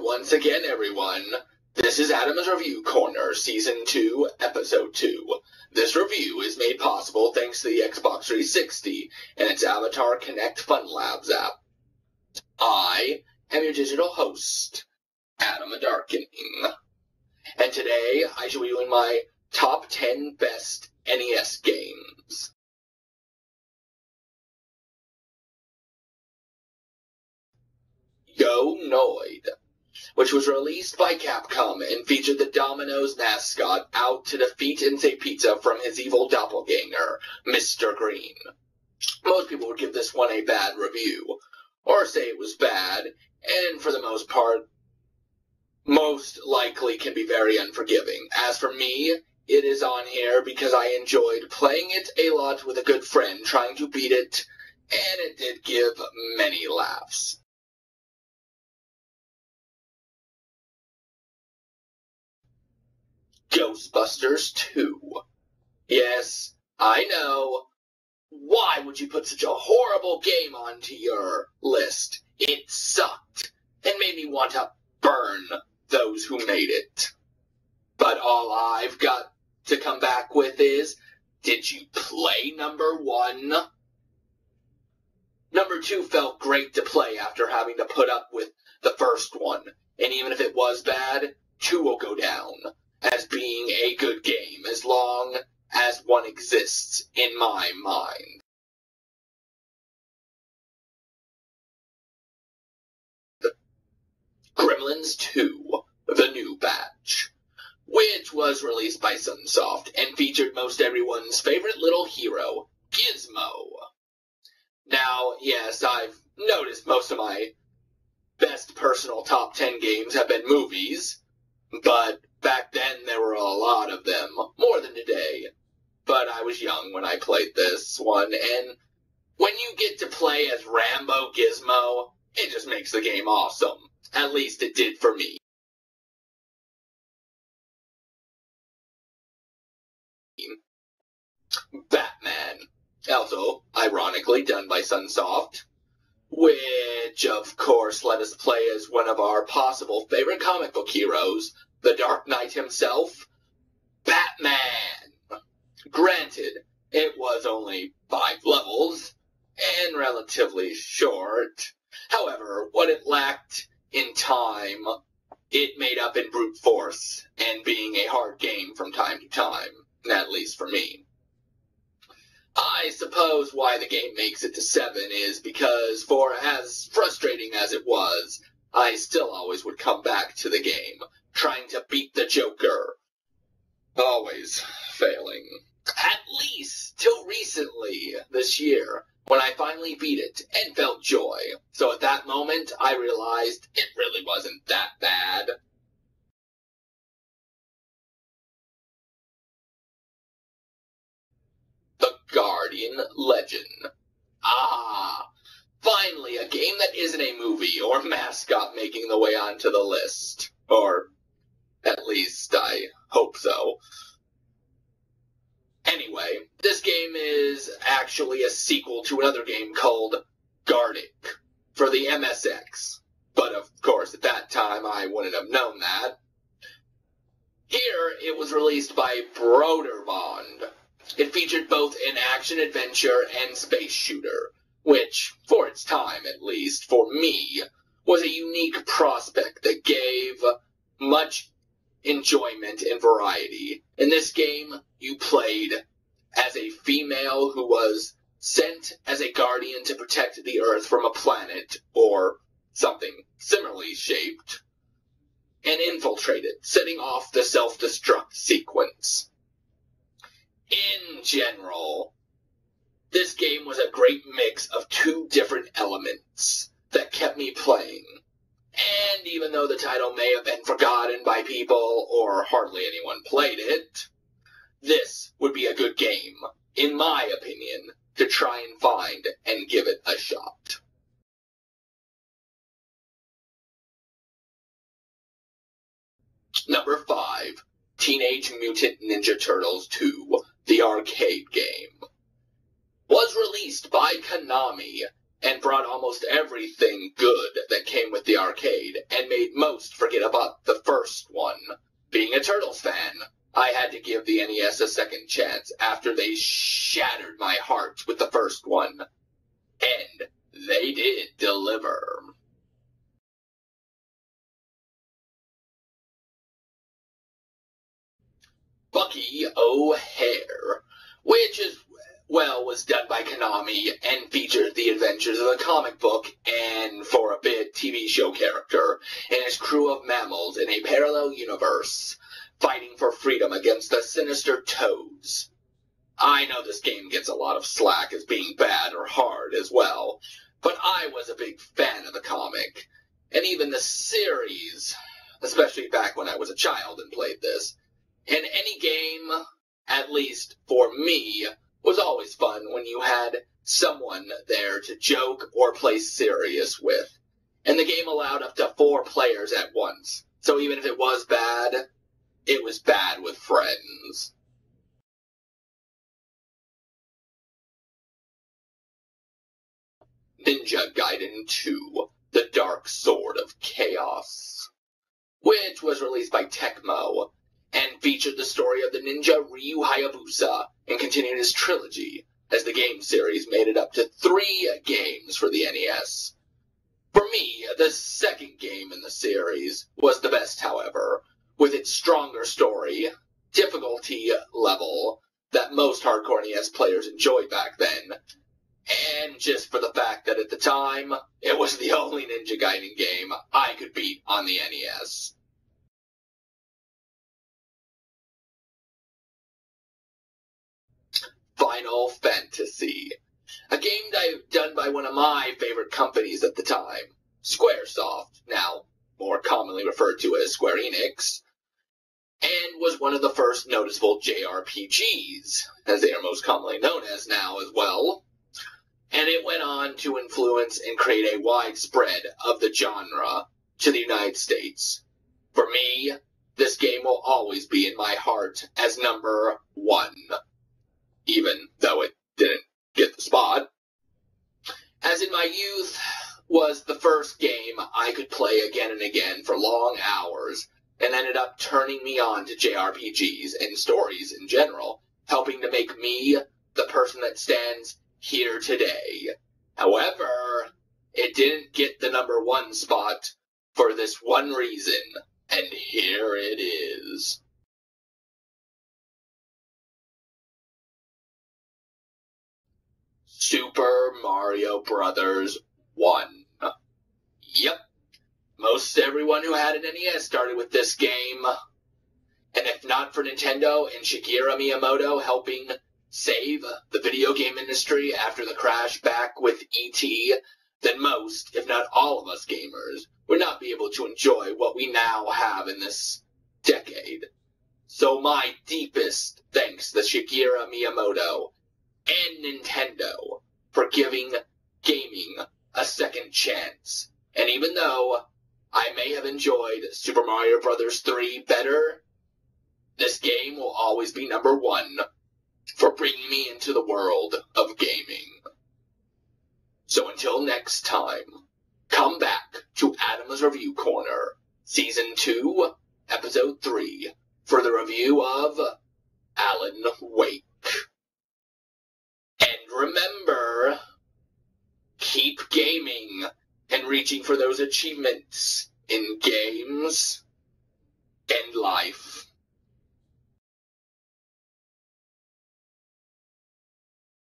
once again, everyone. This is Atama's Review Corner, Season 2, Episode 2. This review is made possible thanks to the Xbox 360 and its Avatar Connect Fun Labs app. I am your digital host, Atama Darkening. And today, I shall be doing my top 10 best NES games. Go Noid, which was released by Capcom and featured the Domino's mascot out to defeat and save pizza from his evil doppelganger, Mr. Green. Most people would give this one a bad review, or say it was bad, and for the most part, most likely can be very unforgiving. As for me, it is on here because I enjoyed playing it a lot with a good friend trying to beat it, and it did give many laughs. Ghostbusters 2. Yes, I know. Why would you put such a horrible game onto your list? It sucked and made me want to burn those who made it. But all I've got to come back with is, did you play number 1? Number 2 felt great to play after having to put up with the first one. And even if it was bad, 2 will go down as being a good game, as long as one exists in my mind. Gremlins 2, The New Batch, which was released by Sunsoft and featured most everyone's favorite little hero, Gizmo. Now, yes, I've noticed most of my best personal top 10 games have been movies, but back then there were a lot of them, more than today. But I was young when I played this one, and when you get to play as Rambo Gizmo, it just makes the game awesome. At least it did for me. Batman, also ironically done by Sunsoft, which of course let us play as one of our possible favorite comic book heroes, the Dark Knight himself, Batman. Granted, it was only 5 levels, and relatively short. However, what it lacked in time, it made up in brute force, and being a hard game from time to time, at least for me. I suppose why the game makes it to 7 is because, for as frustrating as it was, I still always would come back to the game, trying to beat the Joker. Always failing. At least till recently this year, when I finally beat it and felt joy. So at that moment, I realized it really wasn't that bad. The Guardian Legend. Finally, a game that isn't a movie or mascot making the way onto the list. Or, at least, I hope so. Anyway, this game is actually a sequel to another game called Gartic for the MSX. But of course, at that time, I wouldn't have known that. Here, it was released by Broderbond. It featured both an action-adventure and space shooter, which, for its time at least, for me, was a unique prospect that gave much enjoyment and variety. In this game, you played as a female who was sent as a guardian to protect the Earth from a planet, or something similarly shaped, and infiltrate it, setting off the self-destruct sequence. In general, this game was a great mix of 2 different elements that kept me playing. And even though the title may have been forgotten by people, or hardly anyone played it, this would be a good game, in my opinion, to try and find and give it a shot. Number 5, Teenage Mutant Ninja Turtles 2, the arcade game. Was released by Konami and brought almost everything good that came with the arcade, and made most forget about the first one. Being a Turtles fan, I had to give the NES a second chance after they shattered my heart with the first one. And they did deliver. Bucky O'Hare, which was done by Konami and featured the adventures of a comic book and, for a bit, TV show character and his crew of mammals in a parallel universe, fighting for freedom against the sinister Toads. I know this game gets a lot of slack as being bad or hard as well, but I was a big fan of the comic, and even the series, especially back when I was a child and played this. And any game, at least for me, was always fun when you had someone there to joke or play serious with. And the game allowed up to 4 players at once, so even if it was bad, it was bad with friends. Ninja Gaiden 2, The Dark Sword of Chaos, which was released by Tecmo, and featured the story of the ninja Ryu Hayabusa, and continued his trilogy, as the game series made it up to 3 games for the NES. For me, the second game in the series was the best, however, with its stronger story, difficulty level that most hardcore NES players enjoyed back then, and just for the fact that at the time, it was the only Ninja Gaiden game I could beat on the NES. Final Fantasy, a game done by one of my favorite companies at the time, Squaresoft, now more commonly referred to as Square Enix, and was one of the first noticeable JRPGs, as they are most commonly known as now as well. And it went on to influence and create a widespread of the genre to the United States. For me, this game will always be in my heart as number 1, even though it didn't get the spot. As in my youth, was the first game I could play again and again for long hours, and ended up turning me on to JRPGs and stories in general, helping to make me the person that stands here today. However, it didn't get the number 1 spot for this one reason, and here it is. Super Mario Bros. 1. Yep, most everyone who had an NES started with this game, and if not for Nintendo and Shigeru Miyamoto helping save the video game industry after the crash back with E.T., then most, if not all of us gamers, would not be able to enjoy what we now have in this decade. So my deepest thanks to Shigeru Miyamoto and Nintendo for giving gaming a second chance. And even though I may have enjoyed Super Mario Bros. 3 better, this game will always be number 1 for bringing me into the world of gaming. So until next time, come back to Atama's Review Corner, Season 2, Episode 3, for the review of Alan Wake. And remember, keep gaming and reaching for those achievements in games and life.